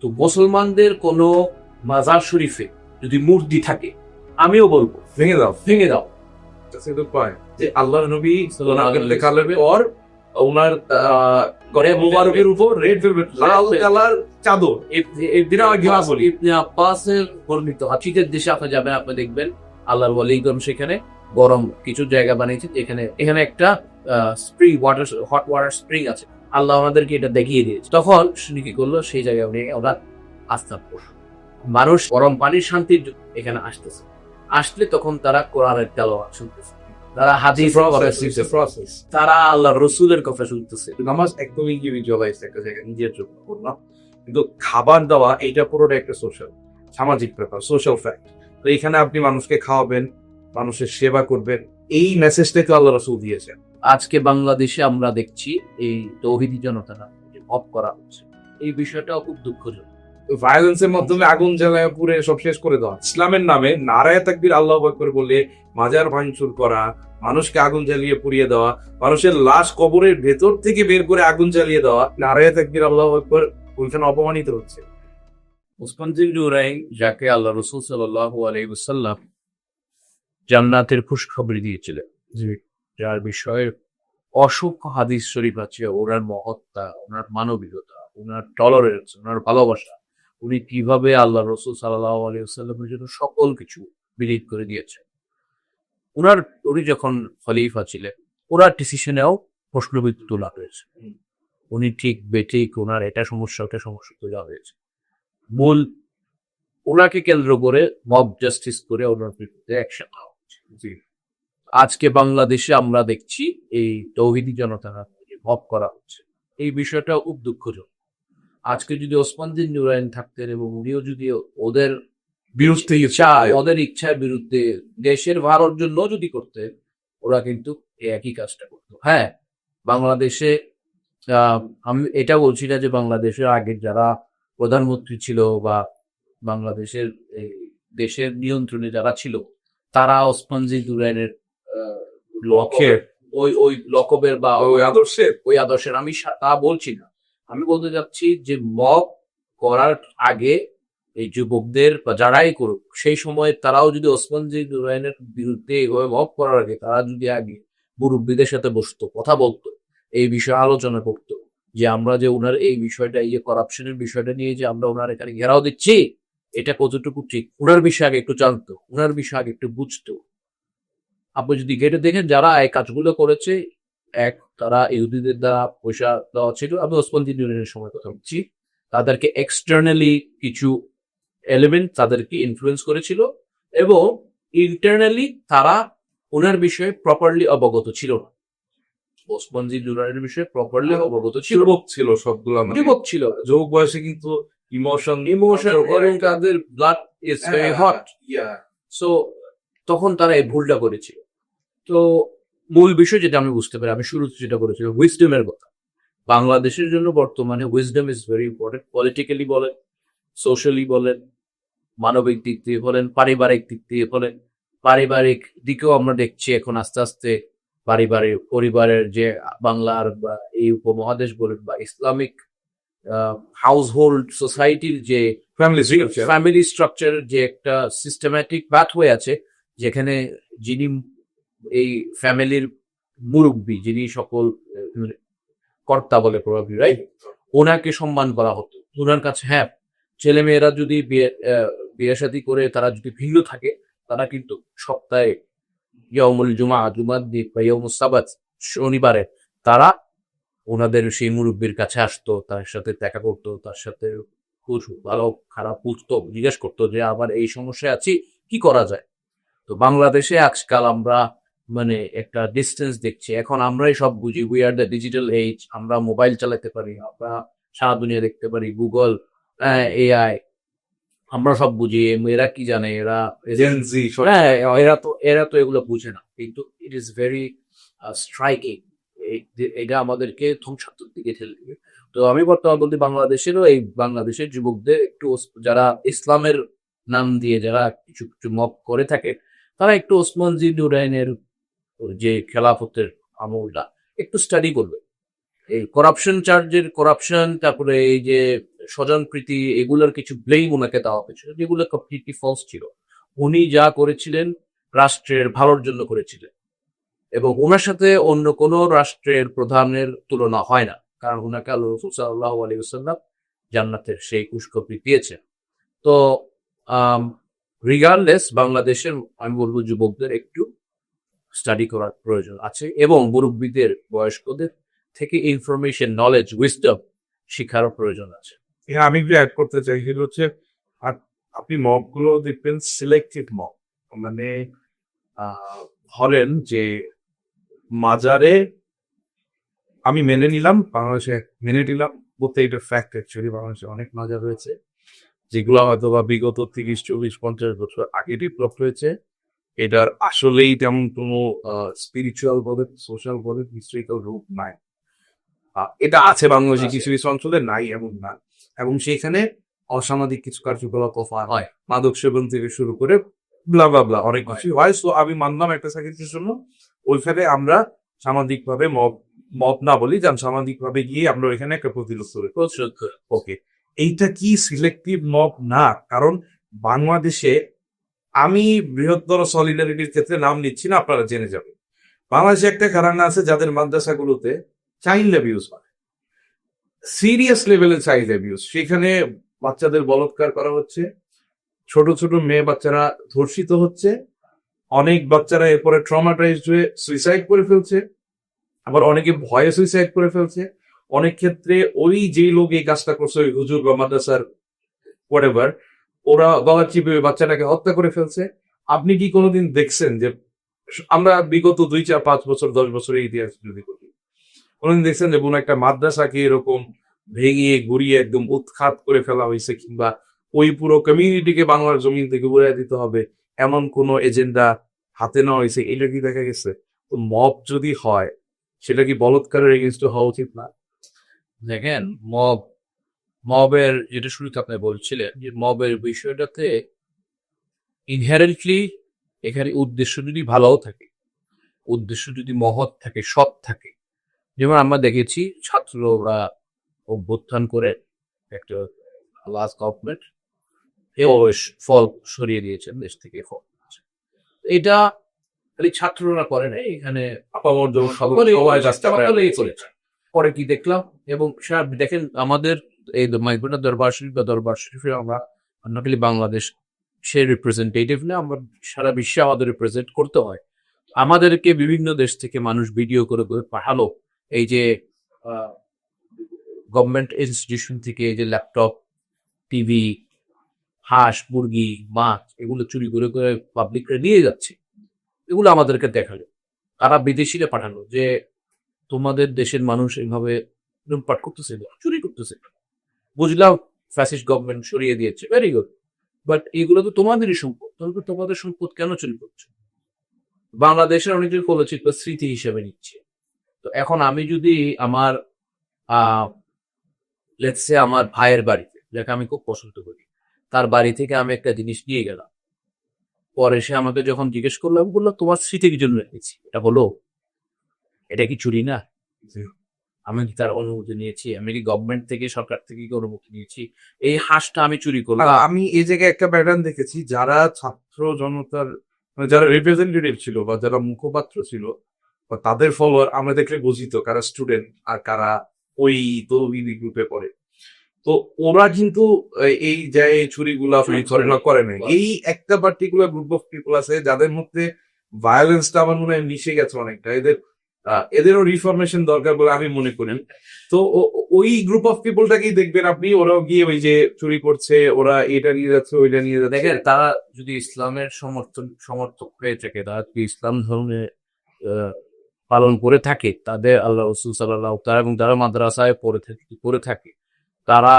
তো মুসলমানদের কোনো মাজার শরীফে যদি মূর্তি থাকে, আমিও বলবো ভেঙে দাও। ভেঙে দাও। That's a good point. যে আল্লাহর নবী সাল্লাল্লাহু আলাইহি ওয়াসাল্লামের ওর ওনার করে মুবারকের উপর রেড ভেলভেট লাল কালার চাদর। এই দিন আমি গিয়া বলি ইবনে আব্বাসের বর্ণিত হাদিসের দেশে আপনি যাবেন, আপনি দেখবেন আল্লাহর ওয়ালিগণ সেখানে গরম কিছু জায়গা বানিয়েছে, এখানে একটা spring water, hot water spring আছে। আল্লাহ আমাদেরকে এটা দেখিয়ে দিয়েছে। তখন শুনি কি করলো, সেই জায়গায় ওরা আস্থা করল। মানুষ গরম পানির শান্তির জন্য এখানে আসলে তখন তারা কোরআনের তেলাওয়াত শুনতেছে, তারা হাদিস প্রসেস। তারা আল্লাহ রসুলের কথা শুনতেছে। নামাজ একদমই ইন্ডিভিজুয়ালাইজ একটা জায়গায় নিজের জন্য করলাম, কিন্তু খাবার দেওয়া এটা পুরোটা একটা সোশ্যাল, সামাজিক ব্যাপার, সোশ্যাল ফ্যাক্ট। তো এখানে আপনি মানুষকে খাওয়াবেন, মানুষের সেবা করবেন, এই মেসেজটাকে আল্লাহ রাসূল দিয়েছেন। আজকে বাংলাদেশে আমরা দেখছি এই তৌহিদি জনতারা অফ করা হচ্ছে, এই বিষয়টাও খুব দুঃখজনক। ভায়োলেন্সের মাধ্যমে আগুন জ্বালায় পুরে সব শেষ করে দেওয়া, ইসলামের নামে নারায়ে তাকবীর আল্লাহু আকবার বলে মাজার ভাঙচুর করা, মানুষকে আগুন জ্বালিয়ে পুড়িয়ে দেওয়া, মানুষের লাশ কবরের ভেতর থেকে বের করে আগুন জ্বালিয়ে দেওয়া, নারায়ে তাকবীর আল্লাহু আকবার ওইখানে অপমানিত হচ্ছে। উসমান বিন জুরাইন, যাকে আল্লাহ রাসূল সাল্লাল্লাহু আলাইহি ওয়াসাল্লাম জান্নাতের খুশখবরি দিয়েছিলেন, যার বিষয়ে অসংখ্য হাদিস শরীফ আছে, ওনার মহত্তা, ওনার মানবিকতা, ওনার টলারেন্স, ওনার ভালোবাসা, উনি কিভাবে আল্লাহ রসুল সাল্লাল্লাহু আলাইহি ওয়াসাল্লামের জন্য সকল কিছু বিলীন করে দিয়েছেন। উনি যখন খলিফা ছিলেন, ওনার ডিসিশনেও প্রশ্নবিদ্ধ তোলা হয়েছে, উনি ঠিক বেঠিক, ওনার এটা সমস্যা ওটা সমস্যা তোলা হয়েছে। মূল ওনাকে কেন্দ্র করে মব জাস্টিস করে ওনার বিরুদ্ধে অ্যাকশন নেওয়া হচ্ছে। আজকে বাংলাদেশে আমরা দেখছি এই তৌহিদি জনতারা মব করা হচ্ছে, এই বিষয়টা খুব দুঃখজনক। আজকে যদি ওসমান বিন জুরাইন থাকতেন এবং উনিও যদি ওদের বিরুদ্ধে ওদের ইচ্ছার বিরুদ্ধে দেশের ভালোর জন্য যদি করতেন, ওরা কিন্তু একই কাজটা করতো। হ্যাঁ, বাংলাদেশে আমি এটা বলছি না যে বাংলাদেশের আগের যারা প্রধানমন্ত্রী ছিল বা বাংলাদেশের দেশের নিয়ন্ত্রণে যারা ছিল, তারা ওসমান বিন জুরাইনের লক্ষ্যের ওই লকবের বা ওই আদর্শের আমি তা বলছি না। আমি বলতে যাচ্ছি যে মব করার আগে এই যুবকদের বা যারাই করুক, সেই সময় তারাও যদি ওসমান বিন জুরাইনের বিরুদ্ধে এভাবে মব করার আগে তারা যদি আগে মুরব্বীদের সাথে বসতো, কথা বলতো, এই বিষয়ে আলোচনা করতো যে আমরা যে ওনার এই বিষয়টা, এই যে করাপশনের বিষয়টা নিয়ে যে আমরা ওনার এখানে ঘেরাও দিচ্ছি, এটা কতটুকু ঠিক, ওনার বিষয়ে আগে একটু জানতো, ওনার বিষয়ে আগে একটু বুঝতো। আপনি যদি গেটে দেখেন যারা এই কাজগুলো করেছে, তারা ইহুদিদের দ্বারা পয়সা দেওয়া ছিল, আমি ওসমান বিন জুরাইনের সময় কথা বলছি, তাদেরকে এক্সটার্নালি কিছু এলিমেন্ট তাদেরকে ইনফ্লুয়েন্স করেছিল এবং ইন্টারনালি তারা ওনার বিষয়ে প্রপারলি অবগত ছিল না। ওসমান বিন জুরাইনের বিষয়ে প্রপারলি অবগত ছিল, ছিল সবগুলো, যুবক ছিল, যুবক বয়সে কিন্তু ইমোশন এবং তাদের blood is very hot, so তখন তারা এই ভুলটা করেছিল। তো মূল বিষয় যেটা আমি বুঝতে পারি, আমি শুরুতে যেটা করেছিলাম উইজডমের কথা, বাংলাদেশের জন্য বর্তমানে wisdom is very important. Politically বলেন, সোশ্যালি বলেন, মানবিক দিক দিয়ে বলেন, পারিবারিক দিক দিয়ে বলেন, পারিবারিক দিকেও আমরা দেখছি এখন আস্তে আস্তে পরিবারের যে বাংলার বা এই উপমহাদেশ বলেন বা ইসলামিক হাউসহোল্ড সোসাইটির যে ফ্যামিলি স্ট্রাকচার যে একটা সিস্টেম্যাটিক পাথওয়ে আছে, যেখানে যিনি এই ফ্যামিলির মুরব্বী, যিনি সকল কর্তা বলে প্রভাবী, রাইট, ওনাকে সম্মান করা হতো। ওনার কাছে হ্যাঁ, ছেলে মেয়েরা যদি বিয়ে শাদী করে তারা যদি ভিন্ন থাকে, তারা কিন্তু সপ্তাহে ইয়াউমুল জুমার দিন বা ইয়াউমুস সাবাত, শনিবারে তারা ওনাদের সেই মুরব্বীর কাছে আসতো, তার সাথে দেখা করতো, তার সাথে ভালো খারাপ বুঝতো, জিজ্ঞেস করতো যে আমার এই সমস্যায় আছি, কি করা যায়। তো বাংলাদেশে আজকাল আমরা মানে একটা ডিস্টেন্স দেখছি, এখন আমরাই সব বুঝি, we are the digital age, আমরা মোবাইল চালাতে পারি, আমরা সারা দুনিয়া দেখতে পারি, গুগল, এআই, আমরা সব বুঝি। এরা কি জানে, এরা তো এগুলো বুঝে না, কিন্তু ইট ইজ ভেরি স্ট্রাইকিং, এটা আমাদেরকে ধ্বংসাত্মক দিকে ঠেলে দিবে। তো আমি বর্তমান বলতে বাংলাদেশের যুবকদের একটু, যারা ইসলামের নাম দিয়ে যারা কিছু কিছু মব করে থাকে, তারা একটু ওসমান বিন জুরাইনের যে খেলাফতের আমলটা একটু স্টাডি করবে। এই করাপশন, তারপরে এই যে স্বজনপ্রীতি এগুলোর কিছু ব্লেম ওনাকে দেওয়া হয়েছিল, যেগুলো কমপ্লিটলি ফলস ছিল। উনি যা করেছিলেন রাষ্ট্রের ভালোর জন্য করেছিলেন, এবং ওনার সাথে অন্য কোনো রাষ্ট্রের প্রধানের তুলনা হয় না, কারণ ওনাকে আল্লাহ রাসূল সাল্লাল্লাহু আলাইহি ওয়াসাল্লাম জান্নাতের সেই খুশখবরি দিয়েছেন। তো রিগার্ডলেস বাংলাদেশের আমি বলবো যুবকদের একটু স্টাডি করার প্রয়োজন আছে, এবং মুরব্বীদের বয়স্কদের থেকে ইনফরমেশন, নলেজ, উইজডম শিখারও প্রয়োজন আছে। হ্যাঁ, আমি একটু অ্যাড করতে চাই, সেটা হচ্ছে আপনি মব গুলো দেখবেন সিলেক্টেড মব, মানে ধরেন যে মাজারে আমি মেনে নিলাম, বাংলাদেশে মেনে নিলাম বলতে এটা ফ্যাক্ট, অ্যাকচুয়ালি বাংলাদেশে অনেক মাজার রয়েছে যেগুলো হয়তো বা বিগত 30, 40, 50 বছর আগে ডেভেলপ হয়েছে। এটার আসলেই তেমন কোনো স্পিরিচুয়াল বলে, সোশ্যাল বলে, হিস্ট্রিক্যাল রূপ নাই। এটা আছে বাংলাদেশে কিছু কিছু অঞ্চলে, নাই এমন না। এবং সেখানে অসামাজিক কিছু কার্যকলাপ হয়, মাদক সেবন থেকে শুরু করে ব্লা ব্লা ব্লা অনেক কিছু হয়। সো আমি মানলাম একটা সার্কিটের জন্য ওইখানে আমরা সামাজিকভাবে মব না বলি, যান সামাজিকভাবে গিয়ে আমরা ওইখানে একটা প্রতিরোধ করে। ওকে, এইটা কি সিলেক্টিভ মব না? কারণ বাংলাদেশে, আমি বৃহত্তর সলিডারিটির ক্ষেত্রে নাম নিচ্ছি না, আপনারা জেনে যাবেন, বাংলাদেশে একটা ঘরানা আছে যাদের মাদ্রাসাগুলোতে চাইল্ড অ্যাবিউজ হয়, সিরিয়াস লেভেলের চাইল্ড অ্যাবিউজ। সেখানে বাচ্চাদের বলাৎকার করা হচ্ছে, ছোট ছোট মেয়ে বাচ্চারা ধর্ষিত হচ্ছে, অনেক বাচ্চারা এরপরে ট্রমাটাইজড হয়ে সুইসাইড করে ফেলছে, আবার অনেকে ভয়ে সুইসাইড করে ফেলছে। অনেক ক্ষেত্রে ওই যে লোক এই কাজটা করছে, ওই হুজুর বা মাদ্রাসার হোয়াটএভার, ওরা গলা চিপে বাচ্চাটাকে হত্যা করে ফেলছে। আপনি কি কোনোদিন দেখছেন যে, আমরা বিগত 2, 4, 5 বছর 10 বছরের ইতিহাস যদি করি, কোনোদিন দেখছেন যে কোনো একটা মাদ্রাসাকে এরকম ভেঙে গুড়িয়ে একদম উৎখাত করে ফেলা হয়েছে, কিংবা ওই পুরো কমিউনিটিকে বাংলার জমিন থেকে উড়াই দিতে হবে এমন কোনো এজেন্ডা হাতে নেওয়া হয়েছে? এটা কি দেখা গেছে? তো মব যদি হয়, সেটা কি বলৎকারের এগেনস্ট হওয়া উচিত না? দেখেন, মবের যেটা শুরুতে আপনি বলছিলেন, যে মবের বিষয়টাতে ইনহেরেন্টলি এখানে উদ্দেশ্য যদি ভালোও থাকে, উদ্দেশ্য যদি মহৎ থাকে, সৎ থাকে, যেমন আমরা দেখেছি ছাত্ররা অভ্যুত্থান করে একটা লাস্ট গভর্নমেন্ট ফল সরিয়ে দিয়েছেন দেশ থেকে। এটা খালি ছাত্ররা করে নাই, এখানে সকলেই করেছে। পরে কি দেখলাম, এবং দেখেন আমাদের এই মাইগ্রেনা দরবার শরীফ বা দরবার শরীফে আমরা খালি বাংলাদেশ সে রিপ্রেজেন্টেটিভ না, আমরা সারা বিশ্বে আমাদের রিপ্রেজেন্ট করতে হয়। আমাদেরকে বিভিন্ন দেশ থেকে মানুষ ভিডিও করে করে পাঠালো, এই যে গভর্নমেন্ট ইনস্টিটিউশন থেকে এই যে ল্যাপটপ, টিভি, হাঁস, মুরগি, মাছ এগুলো চুরি করে করে পাবলিকরা নিয়ে যাচ্ছে, এগুলো আমাদেরকে দেখালো। তারা বিদেশিরা পাঠালো যে তোমাদের দেশের মানুষ এইভাবে লুটপাট করতেছে, চুরি করতেছে। বুঝলাম ফ্যাসিস্ট গভর্নমেন্ট সরিয়ে দিয়েছে, ভেরি গুড, বাট এগুলো তো তোমাদেরই সম্পদ, তাহলে তো তোমাদের সম্পদ কেন চুরি করছে? বাংলাদেশের অনেকের কলচিত স্মৃতি হিসেবে নিচ্ছে। তো এখন আমি যদি আমার লেটস সে আমার ভাইয়ের বাড়িতে, যাকে আমি খুব পছন্দ করি, তার বাড়ি থেকে আমি একটা জিনিস নিয়ে গেলাম, পরে সে আমাকে যখন জিজ্ঞেস করলো, আমি বললাম তোমার স্মৃতির জন্য রেখেছি, এটা হলো, এটা কি চুরি না? আমি কি তার অনুমতি নিয়েছি? আমি কি গভর্নমেন্ট থেকে, সরকার থেকে কি অনুমতি নিয়েছি? এই হাঁসটা আমি চুরি করলাম। আমি এই জায়গায় একটা প্যাটার্ন দেখেছি, যারা ছাত্র জনতার যারা রিপ্রেজেন্টেটিভ ছিল বা যারা মুখপাত্র ছিল বা তাদের ফলোয়ার, আমরা দেখলে বুঝিত কারা স্টুডেন্ট আর কারা ওই তৌহিদি গ্রুপে পড়ে। তো ওরা কিন্তু এই যে চুরিগুলা করে নাই। এই একটা পার্টিকুলার গ্রুপ অফ পিপল আছে যাদের মধ্যে ভায়োলেন্সটা আমার মনে হয় মিশে গেছে অনেকটা। এদেরও রিফরমেশন দরকার বলে আমি মনে করি। তো ওই গ্রুপ অফ পিপলটাকেই দেখবেন আপনি, ওরাও গিয়ে ওই যে চুরি করছে, ওরা এটা নিয়ে যাচ্ছে, ওইটা নিয়ে যাচ্ছে। দেখেন, তারা যদি ইসলামের সমর্থক হয়ে থাকে, তারা কি ইসলাম ধর্মে পালন করে থাকে, তাদের আল্লাহ রসুল সাল্লাল্লাহু তাআলা এবং যারা মাদ্রাসায় পড়ে থাকে, তারা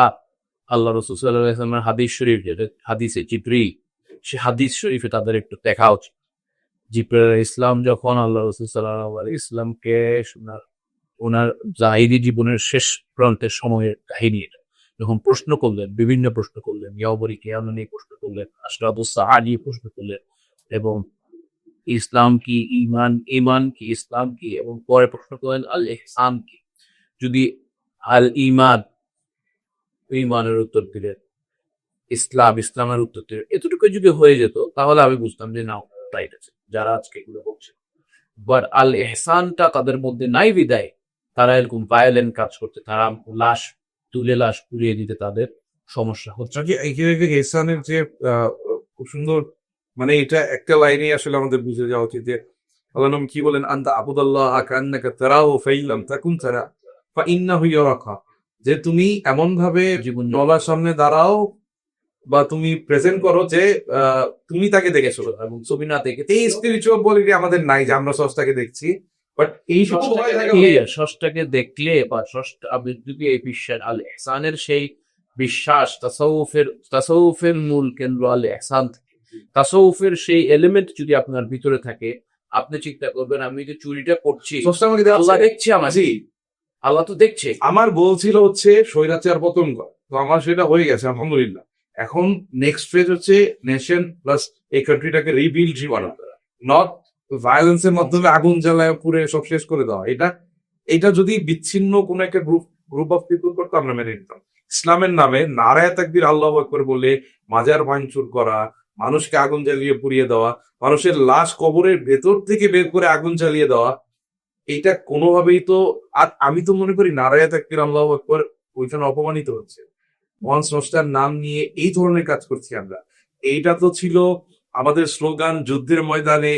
আল্লাহ রসুল সাল্লাল্লাহু আলাইহি ওয়াসাল্লামের হাদিস শরীফ, যেটা হাদিসে জিবরীল, সে হাদিস শরীফে তাদের একটু দেখা উচিত। জিবরাইল আলাইহিস সালাম যখন আল্লাহ রসুল সাল্লাল্লাহু আলাইহি ওয়াসাল্লামকে ওনার জাহিরি জীবনের শেষ প্রান্তের সময়ের কাহিনী যখন প্রশ্ন করলেন, বিভিন্ন প্রশ্ন করলেন, ইয়াবরি কিয়াম নিয়ে প্রশ্ন করলেন, আশরাতুস সাআ নিয়ে প্রশ্ন করলেন, এবং ইসলাম কি, ইমান কি, ইসলাম কি, এবং পরে প্রশ্ন করলেন আল ইহসান কি। যদি আল ইমান ইমানের উত্তর দিলেন, ইসলামের উত্তর দিলেন, এতটুকু যদি হয়ে যেত তাহলে আমি বুঝতাম যে না, রাইট আছে যারা আজকে এগুলো বলছে। বাট আল এহসানটা তাদের মধ্যে নাই বিদায় তারা এরকম ভায়োলেন্ট কাজ করতে, তারা লাশ পুড়িয়ে দিতে তাদের সমস্যা হচ্ছে। এহসানের যে খুব সুন্দর, মানে এটা একটা লাইনে আসলে আমাদের বুঝে যাওয়া উচিত যে আল্লাহ নবী কি বলেন, আনতা আবুদাল্লাহ কান্নাকা তারাহু ফাইলাম তাকুন তারা ফাইন্নাহু ইয়ারাকা, যে তুমি এমন ভাবে জীবন নলার সামনে দাঁড়াও বা তুমি প্রেজেন্ট করো যে তুমি তাকে দেখেছো, এবং ছবি না দেখে এই স্পিরিচুয়াল বলিটি আমাদের নাই যে আমরা সসটাকে দেখছি, বাট এই ষষ্ঠটাকে দেখলে বা ষষ্ঠ যদি এই বিশ্বাস আল এহসানের সেই বিশ্বাস, তাসাউফের মূল কেন্দ্র আল এহসান থাকে, তাসাউফের সেই এলিমেন্ট যদি আপনার ভিতরে থাকে, আপনি চিন্তা করবেন আমি যে চুরিটা করছি আল্লাহ দেখছে, আল্লাহ তো দেখছে। আমার বলছিল হচ্ছে স্বৈরাচার পতন কর, তো আমার সেটা হয়ে গেছে আলহামদুলিল্লাহ। এখন নেক্সট ফেজ হচ্ছে নেশন প্লাস এই কান্ট্রিটাকে রিবিল্ড বানানো, নট ভায়োলেন্সের মাধ্যমে আগুন জ্বালায় পুরে সব শেষ করে দেওয়া। এটা যদি বিচ্ছিন্ন কোন একটা গ্রুপ অফ পিপল করতো আমরা মেনে নিতাম। ইসলামের নামে নারায়ে তাকবীর আল্লাহু আকবার বলে মাজার ভাঙচুর করা, মানুষকে আগুন জ্বালিয়ে পুড়িয়ে দেওয়া, মানুষের লাশ কবরের ভেতর থেকে বের করে আগুন জ্বালিয়ে দেওয়া, এইটা কোনোভাবেই তো, আর আমি তো মনে করি নারায়ে তাকবীর আল্লাহু আকবার ওইখানে অপমানিত হচ্ছে। মহান স্রষ্টার নাম নিয়ে এই ধরনের কাজ করছি আমরা। এইটা তো ছিল আমাদের স্লোগান যুদ্ধের ময়দানে,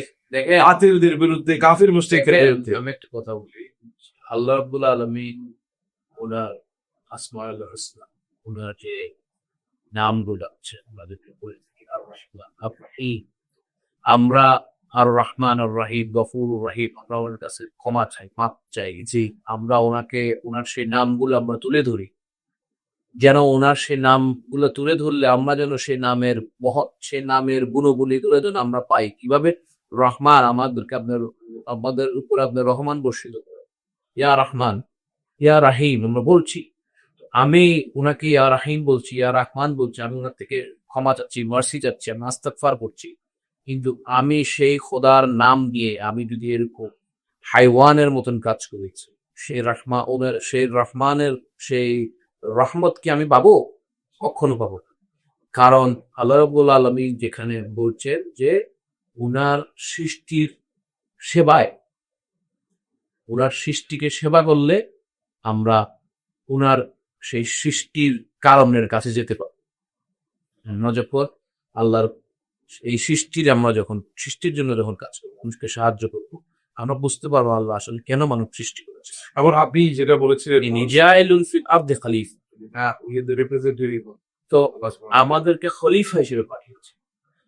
আতিলদের বিরুদ্ধে, কাফির মুশরিকদের বিরুদ্ধে। আমি একটা কথা বলি, আল্লাহ রাব্বুল আলামিন ওনার আসমাউল হুসনা, ওনার যে নামগুলো আছে আমাদেরকে বলে থাকি, আমরা আর রহমান আর রাহিম, গফুর রাহিম, আমরা ওনার কাছে ক্ষমা চাই, মাপ চাই, জি আমরা ওনার সেই নামগুলো আমরা তুলে ধরি, যেন ওনার সে নামগুলো তুলে ধরলে আমরা যেন সে নামের গুণগুলিগুলো যেন আমরা পাই। কিভাবে? রহমান, আমাদের উপর আপনার রহমান বর্ষিত, ইয়া রহমান, ইয়া রাহিম আমরা বলছি, আমি ওনাকে ইয়া রাহিম বলছি, ইয়া রহমান বলছি, আমি ওনার থেকে ক্ষমা চাচ্ছি, মার্সি চাচ্ছি, আমি ইস্তিগফার করছি। কিন্তু আমি সেই খোদার নাম দিয়ে আমি যদি এরকম হাইওয়ানের মতন কাজ করেছি, সেই রহমানের সেই রহমত কি আমি পাবো? কখনো পাবো না। কারণ আল্লাহ রাব্বুল আলামিন যেখানে বলছেন যে উনার সৃষ্টির সেবায়, উনার সৃষ্টিকে সেবা করলে আমরা উনার সেই সৃষ্টির কারণের কাছে যেতে পারবো। আমরা যখন আল্লাহর এই সৃষ্টির জন্য যখন কাজ করবো, মানুষকে সাহায্য করবো, আমরা বুঝতে পারবো আল্লাহ আসলে কেন মানুষ সৃষ্টি করেছে। আবার আপনি যেটা বলেছিলেন জাইলুন ফিল আরদি খলিফা, তো আমাদেরকে খলিফা হিসেবে পাঠিয়েছে,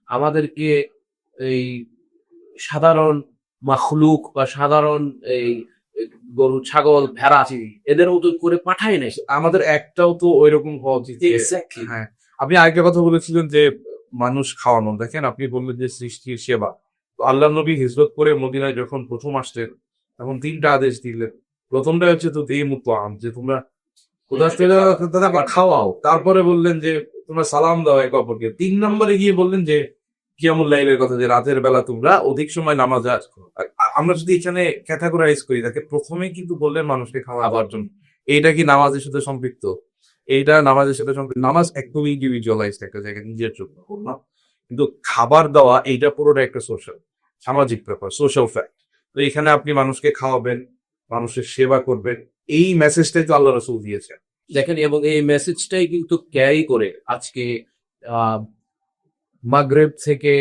আমাদেরকে এই সাধারণ মাখলুক বা সাধারণ এই গরু ছাগল ভেড়া এদের মতো করে পাঠায় নাই, আমাদের একটাও তো ওইরকম হওয়া উচিত। হ্যাঁ, আপনি আরেকটা কথা বলেছিলেন যে মানুষ খাওয়ানো, দেখেন আপনি বললেন যে সৃষ্টির সেবা, তো আল্লাহ নবী হিজরত করে মদিনায় যখন প্রথম আসতেন তখন 3টা আদেশ দিলেন। প্রথমটা হচ্ছে তো দেই মুতাম, যে তোমরা খাওয়াও, তারপরে বললেন যে তোমরা সালাম দাও একে অপরকে, 3 নম্বরে গিয়ে বললেন যে কিয়ামুল লাইলের কথা, যে রাতের বেলা তোমরা অধিক সময় নামাজ আজ করো। আমরা যদি এখানে ক্যাটাগরাইজ করি, তাকে প্রথমে কিন্তু বললেন মানুষকে খাওয়াবার জন্য, এইটা কি নামাজের সাথে সম্পৃক্ত? এইটা নামাজের সাথে সম্পৃক্ত। নামাজ একদমই ইন্ডিভিজুয়ালাইজড একটা জায়গায় নিজের জন্য না, কিন্তু খাবার দেওয়া এইটা পুরোটা একটা সামাজিক ব্যাপার, সোশ্যাল ফ্যাক্ট। তো এখানে আপনি মানুষকে খাওয়াবেন, মানুষের সেবা করবেন, এই মেসেজটাই তো আল্লাহ রাসূল দিয়েছেন। দেখেন, এবং এই মেসেজটাই কিন্তু ক্যারি করে আজকে মাগরেব থেকে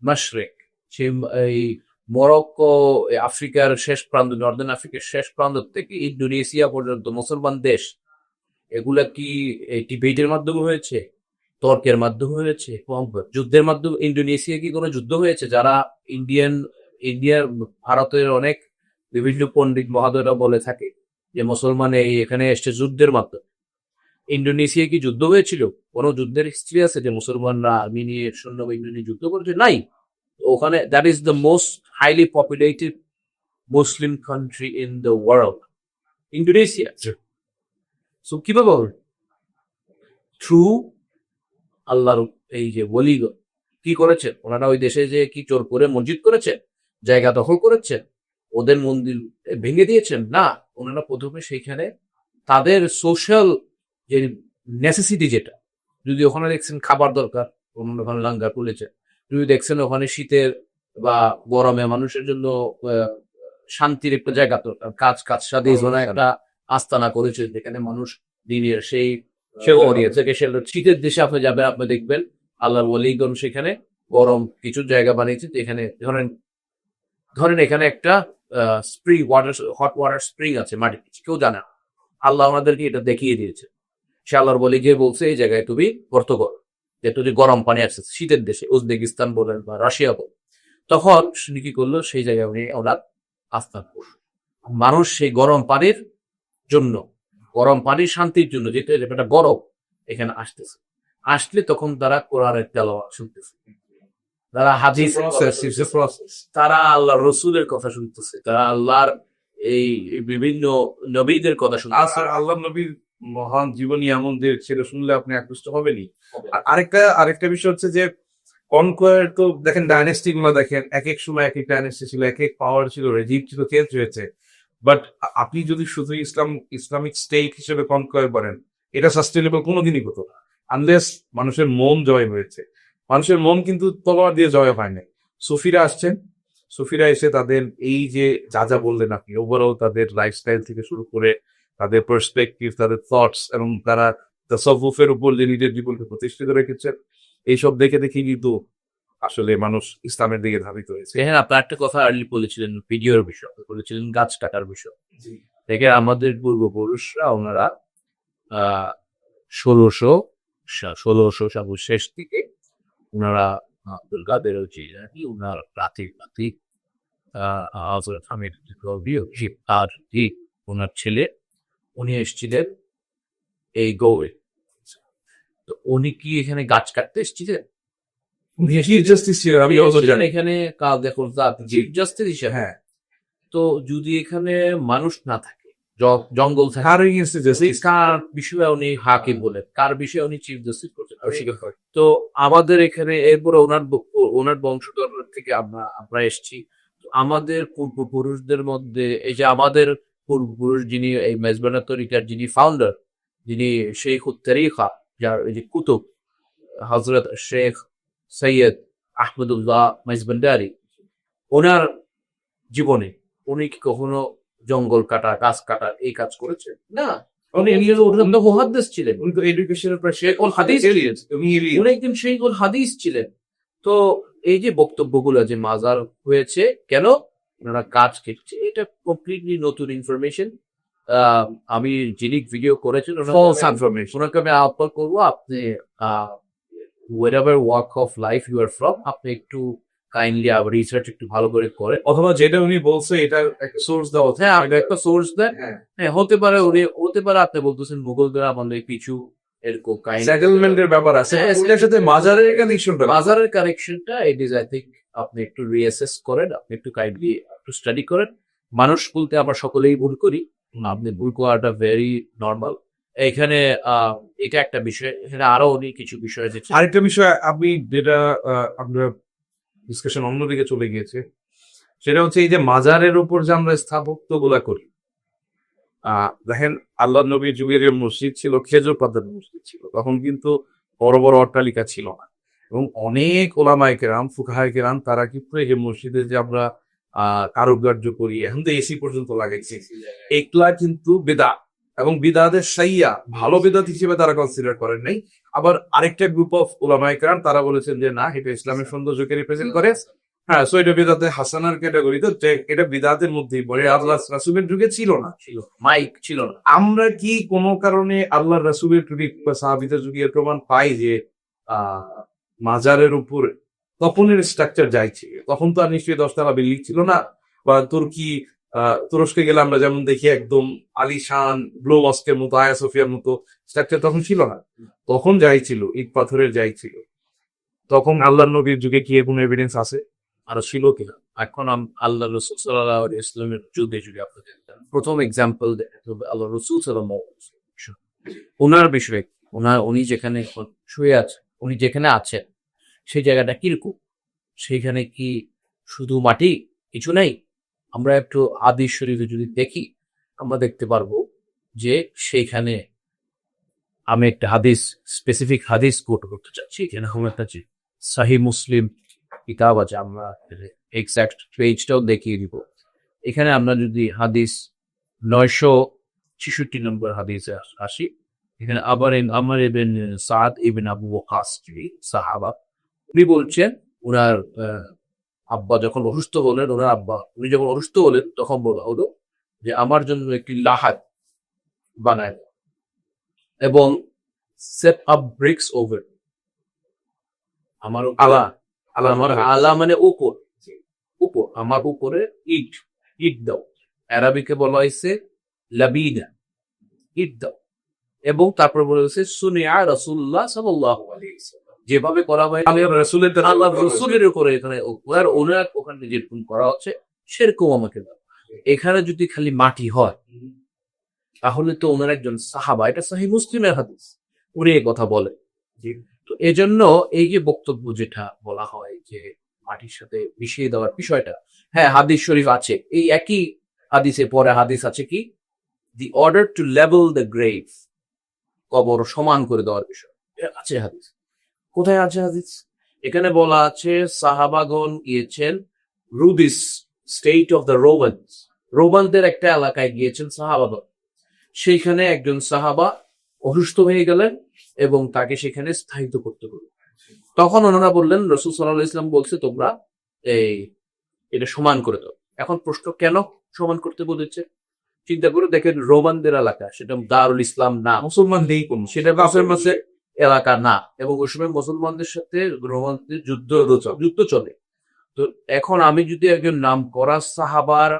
মাশরিক, এই মরক্কো, আফ্রিকার শেষ প্রান্ত, নর্দার্ন আফ্রিকার শেষ প্রান্ত থেকে ইন্দোনেশিয়া পর্যন্ত মুসলমান দেশ, এগুলা কি এই ডিবেটের মাধ্যমে হয়েছে? তর্কের মাধ্যমে হয়েছে? যুদ্ধের মাধ্যমে? ইন্দোনেশিয়া কি কোনো যুদ্ধ হয়েছে? যারা ইন্ডিয়ার ভারতের অনেক বিভিন্ন পণ্ডিত মহাদয়রা বলে থাকে যে মুসলমান এখানে এসছে যুদ্ধের মাধ্যমে। ইন্দোনেশিয়া কি যুদ্ধ হয়েছিল? কোনো যুদ্ধের হিস্ট্রি আছে যে মুসলমানরা আর্মি নিয়ে সৈন্যবাহিনী নিয়ে যুদ্ধ করেছে? নাই। ওখানে that is the most highly populated Muslim country in the world, Indonesia. So কিভাবে থ্রু আল্লাহর এই যে ওলিগণ কি করেছেন, ওনারা ওই দেশে যে কি চোর করে মসজিদ করেছেন, জায়গা দখল করেছেন, ওদের মন্দির ভেঙে দিয়েছেন? না, ওনারা প্রথমে সেইখানে তাদের সোশ্যাল যে নেসেসিটি যেটা, যদি ওখানে দেখছেন খাবার দরকার, ওখানে লাঙ্গার তুলেছে, যদি দেখছেন ওখানে শীতের বা গরমে মানুষের জন্য শান্তির একটা জায়গা দরকার, কাজ সাথে একটা আস্তানা করেছে যেখানে মানুষ দিনের সেই থেকে শীতের দেশে আপনি যাবেন, আপনি দেখবেন আল্লাহর ওয়ালিগণ সেখানে গরম কিছু জায়গা বানিয়েছে যেখানে ধরেন এখানে একটা spring water, hot water spring আছে মাটির নিচে, কেউ জানে না, আল্লাহ আমাদেরকে এটা দেখিয়ে দিয়েছে। সে আল্লাহর বলি গিয়ে বলছে এই জায়গায় তুমি গর্ত করো, যেহেতু যে গরম পানি আসছে শীতের দেশে, উজবেকিস্তান বলেন বা রাশিয়া বলেন, তখন শুনি কি করলো সেই জায়গায় উনি ওনার আস্থা করল। মানুষ সেই গরম পানির জন্য, গরম পানির শান্তির জন্য, যেটা একটা বরফ এখানে আসলে তখন তারা কোরআনের তেলাওয়াত শুনতেছে, তারা হাদিস, তারা আল্লাহ রসুলের কথা শুনতেছে, তারা আল্লাহর এই বিভিন্ন নবীদের কথা শুনতেছে। আল্লাহ নবীর মহান জীবনী এমন যে সেটা শুনলে আপনি আকৃষ্ট হবেনই। আরেকটা বিষয় হচ্ছে যে কনকোয়ার তো দেখেন, ডাইনেস্টি গুলো দেখেন, এক এক সময় এক এক ডাইনেস্টি ছিল, এক এক পাওয়ার ছিল, রেজিম ছিল, চেঞ্জ হয়েছে। বাট আপনি যদি শুধু ইসলামিক স্টেট হিসেবে কনকোয়ার করেন, এটা সাস্টেনেবল কোনোদিনই হতো না আনলেস মানুষের মন জয় হয়েছে। মানুষের মন কিন্তু তলোয়ার দিয়ে জয় হয় নাই। সুফিরা আসছেন, সুফিরা এসে তাদের এই যে যা বললেন আপনি, ওভারঅল তাদের লাইফস্টাইল থেকে শুরু করে তাদের পার্সপেক্টিভ, তাদের থটস, এবং তারা তাসাউফের উপর যে নিজের জীবনকে প্রতিষ্ঠিত রেখেছেন, এইসব দেখে কিন্তু আসলে মানুষ ইসলামের দিকে ধাবিত হয়েছে। হ্যাঁ, আপনার একটা কথা আর্লি বলেছিলেন ভিডিওর বিষয়, বলেছিলেন গাছ কাটার বিষয়। দেখে আমাদের পূর্বপুরুষরা ওনারা 1600 শেষ দিকে ওনারা দুর্গা বেরোচ্ছি ওনার প্রাতিক আর ওনার ছেলে উনি এসেছিলেন এই গৌড়ে। তো উনি কি এখানে গাছ কাটতে এসেছিলেন? এখানে কাল দেখুন জাস্টিস হিসেবে। হ্যাঁ, তো যদি এখানে মানুষ না থাকে, জঙ্গল থাকে, কার বিষয়ে উনি হাকিম বলেন, কার বিষয়ে উনি চিফ জাস্টিস করছেন? তো আমাদের এখানে এরপরে ওনার বংশধর থেকে আমরা এসেছি। আমাদের পূর্বপুরুষদের মধ্যে এই যে আমাদের পূর্বপুরুষ যিনি এই মেজবানা তরিকার যিনি ফাউন্ডার, যিনি শেখ উত্তরিকা, যার এই যে কুতুব হজরত শেখ সৈয়দ আহমদুল্লাহ মেজবান্ডারি, ওনার জীবনে উনি কি কখনো জঙ্গল কাটা, গাছ কাটা এই কাজ করেছে? না। উনি মুহাদ্দিস ছিলেন, উনি তো এডুকেশনের পর শেখুল হাদিস, উনি একজন শেখুল হাদিস ছিলেন। তো এই যে বক্তব্যগুলো যে মাজার হয়েছে কেন, ওনারা গাছ কেটেছে, এটা কমপ্লিটলি নতুন ইনফরমেশন। আমি যিনি ভিডিও করেছেন ওনাকে আমি আপলোড করবো। আপনি whatever walk of life you are from, আপনি একটু কাইন্ডলি রিসার্চ একটু ভালো করে করেন, অথবা যেটা উনি বলছে এটা একটা সোর্স দাও। হ্যাঁ, একটা সোর্স দেন। হ্যাঁ, হতে পারে আপনি বলতেছেন মুঘলদের আমাদের কিছু এরকম সেটেলমেন্টের ব্যাপার আছে, এটার সাথে মাজারের কানেকশনটা ইট ইজ, আই থিঙ্ক আপনি একটু রিঅ্যাসেস করেন, আপনি একটু কাইন্ডলি একটু স্টাডি করেন। মানুষ বলতে আমরা সকলেই ভুল করি, আপনি ভুল করাটা ভেরি নর্মাল। এখানে এটা একটা বিষয়, এখানে আরো অনেক কিছু বিষয় আছে। আরেকটা বিষয় আপনি যেটা আমরা ডিসকাশন অন্যদিকে চলে গিয়েছে, সেটা হচ্ছে এই যে মাজারের উপর যে আমরা স্থাপত্য গুলা করি। দেখেন, আল্লাহ নবীর যুগের মসজিদ ছিল খেজুর পাতার মসজিদ ছিল, তখন কিন্তু বড় বড় অট্টালিকা ছিল না, এবং অনেক ওলামায়ে কেরাম, ফুকাহায়ে কেরাম, তারা কিন্তু এই যে মসজিদে যে আমরা কারুকার্য করি, এখন তো এসি পর্যন্ত লাগাইছি, এগুলা কিন্তু বেদাত, এবং বিদাতের সাইয়া ভালো বিদাত হিসেবে তারা কনসিডার করেন নাই। আবার আরেকটা গ্রুপ অফ উলামায়ে কেরাম তারা বলেছেন যে না, এটা ইসলামের সৌন্দর্যকে রিপ্রেজেন্ট করে। হ্যাঁ, সো এটা বিদাতে হাসানার ক্যাটাগরি, তো এটা বিদাতের মধ্যেই পড়ে। আল্লাহ রাসূলের যুগে ছিল না, মাইক ছিল না। আমরা কি কোনো কারণে আল্লাহ রাসূলের যুগে বা সাহাবীদের যুগে প্রমাণ পাই যে মাজারের উপর তপনের স্ট্রাকচার যাইছে? তখন তো আর নিশ্চয়ই 10তলা বিল্ডিং ছিল না, বা তুরস্কে গেলে আমরা যেমন দেখি একদম আলিশান ব্লু মস্কের মতো, আয়া সোফিয়ার মতো স্ট্রাকচার তখন ছিল না। তখন যাই ছিল ইট পাথরের যাই ছিল। তখন আল্লাহ নবীর যুগে কি কোনো এভিডেন্স আছে? আর ছিল কিনা? এখন আল্লাহ রসুল সাল্লাল্লাহু আলাইহি ওয়াসাল্লামের যুগে আপনি দেখতেন, প্রথম এক্সাম্পল আল্লাহ রসুল সাল্লাল্লাহু আলাইহি ওয়াসাল্লাম, ওনার বিষয়ে উনি যেখানে শুয়ে আছে, উনি যেখানে আছেন সেই জায়গাটা কিরকম? সেইখানে কি শুধু মাটি, কিছু নাই? আমরা একটু হাদিস শরীফে যদি দেখি, আমরা দেখতে পারবো যে সেইখানে আমি একটা হাদিস, স্পেসিফিক হাদিস কোট করতে চাচ্ছি, যেরকম একটা সাহি মুসলিম কিতাব আছে, আমরা এক্সাক্ট পেজটাও দেখিয়ে দিব। এখানে আমরা যদি হাদিস 966 নম্বর হাদিসে আসি, এখানে আবার আমার ইবনে সাদ ইবনে আবু ওয়াক্কাস সাহাবা, উনি বলছেন ওনার আব্বা যখন অসুস্থ হলেন, ওনার আব্বা উনি যখন অসুস্থ হলেন তখন বলা হলো যে আমার জন্য একটি লাহাদ বানায় এবং সেট আপ ব্রিক্স ওভার আমার আলা আমার আলা মানে উপর উপর আমার উপরে ইট ইট দাও, আরবিকে বলা হয়েছে লাবিনা, ইট দাও। এবং তারপর বলা হয়েছে সুনিয়া রাসূলুল্লাহ সাল্লাল্লাহু আলাইহি ওয়াসাল্লাম, যেভাবে করা হয় আল্লাহর রাসূলের দ্বারা আল্লাহ রসুলের উপরে এখানে ওনার ওখানে যেরকম করা হচ্ছে সেরকম আমাকে দাও। এখানে যদি খালি মাটি হয় তাহলে তো ওনার একজন সাহাবা, এটা সহিহ মুসলিমের হাদিস, উনি এই কথা বলে। তো এজন্য এই যে বক্তব্য যেটা বলা হয় যে মাটির সাথে মিশিয়ে দেওয়ার বিষয়টা, হ্যাঁ হাদিস শরীফ আছে, এই একই হাদিসে পরে হাদিস আছে কি, the order to level the grave, কবর সমান করে দেওয়ার বিষয় আছে হাদিস। কোথায় আছে হাদিস? এখানে বলা আছে সাহাবাগণ গিয়েছেন রুদিস স্টেট অফ দ্য রোমানস, রোমানদের একটা এলাকায় গিয়েছেন সাহাবাগণ, সেইখানে একজন সাহাবা অসুস্থ হয়ে গেলেন এবং তাকে সেখানে স্থায়িত্ব করতে হলো। তখন ওনারা বললেন, রাসূল সাল্লাল্লাহু আলাইহি ওয়াসাল্লাম বলছে তোমরা এটা সমান করে দাও। এখন প্রশ্ন, কেন সমান করতে বলেছে? চিন্তা করে দেখেন, রোমানদের এলাকা, সেটা দারুল ইসলাম না, মুসলমান নেই কোন, সেটা বাপের মাসে এলাকা না, এবং ওই সময় মুসলমানদের সাথে রোমানদের যুদ্ধ চলে। তো এখন আমি যদি একজন নাম করা সাহাবার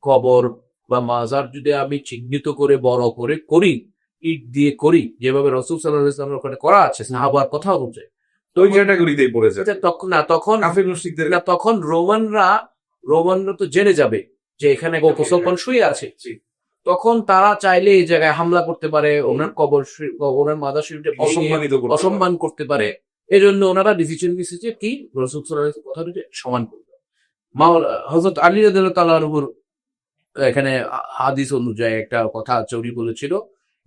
কবর বা মাজার যদি আমি চিহ্নিত করে বড় করে করি, ইট দিয়ে করি, যেভাবে রাসূল সাল্লাল্লাহু আলাইহি ওয়াসাল্লামের ওখানে করা আছে সাহাবার কথা অনুযায়ী, তো ওই ক্যাটাগরিতেই পড়েছে। তখন কাফির মুশরিকদের তখন রোমানরা তো জেনে যাবে যে এখানে মুসলমান শুয়ে আছে, তখন তারা চাইলে এই জায়গায় হামলা করতে পারে, ওনার কবর ওনার মাজার শরীফে অসম্মান করতে পারে। এই জন্য ওনারা ডিসিশন নিয়েছে যে কি, রাসূল সাল্লাল্লাহু আলাইহি ওয়াসাল্লামের কথা সমান করবে। হযরত আলী রাদিয়াল্লাহু তাআলা আনহু এখানে হাদিস অনুযায়ী একটা কথা আছে, উনি বলেছিল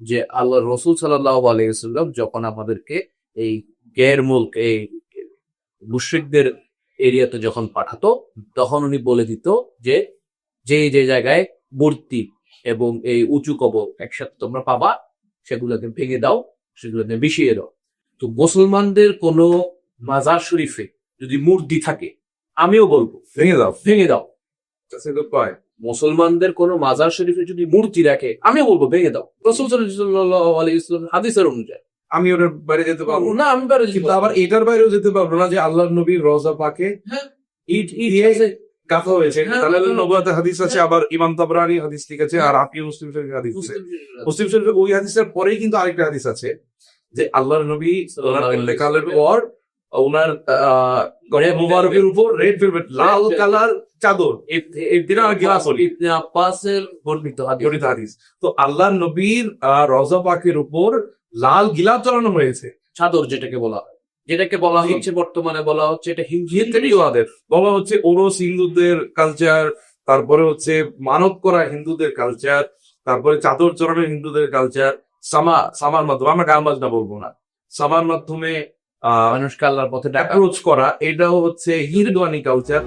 যে আল্লাহ রাসূল সাল্লাল্লাহু আলাইহি ওয়াসাল্লাম যখন আমাদেরকে এই গের মুলক, এই মুশরিকদের এরিয়াতে যখন পাঠাতো, তখন উনি বলে দিত যে যে জায়গায় মূর্তি এবং এই উঁচু কবর একসাথে তোমরা পাবা, সেগুলোকে ভেঙে দাও, সেগুলোকে মিশিয়ে দাও। তো মুসলমানদের কোনো মাজার শরীফে যদি মূর্তি থাকে, আমিও বলবো ভেঙে দাও। মুসলমানদের কোনো মাজার শরীফে যদি মূর্তি রাখে, আমিও বলবো ভেঙে দাও, রাসূল সাল্লাল্লাহু আলাইহি ওয়াসাল্লাম হাদিসের অনুযায়ী। আমি ওটার বাইরে যেতে পারবো না, আমি বাইরে যেতে আবার এটার বাইরেও যেতে পারবো না যে আল্লাহর নবীর রওজা পাকে ইট গাঁথা হয়েছে। দালাইলুন নবুওয়াতে হাদিস আছে, আবার ইমাম তাবরানী হাদিস লিখেছে, আর আপনি মুসলিম শরীফে হাদিস আছে। মুসলিম শরীফে ওই হাদিসের পরেই কিন্তু আরেকটা হাদিস আছে যে আল্লাহর নবী লেখালের পর ওনার মুবারকের উপর রেড ভেলভেট, লাল কালার চাদর, ইবনে আব্বাসের বর্ণিত হাদিস। তো আল্লাহর নবীর রওজা পাকের উপর লাল গিলাফ চড়ানো হয়েছে, চাদর যেটাকে বলা হয়, যেটাকে বলা হচ্ছে বর্তমানে বলা হচ্ছে এটা হিন্দুদের বলা হচ্ছে ওরস হিন্দুদের কালচার, তারপরে হচ্ছে মানত করা হিন্দুদের কালচার, তারপরে চাদর চড়ানো হিন্দুদের কালচার। সামার মাধ্যমে, আমরা গান বাজনা বলবো না, সামার মাধ্যমে মানুষকে আল্লাহর পথে অ্যাপ্রোচ করা, এটাও হচ্ছে হিন্দুয়ানি কালচার।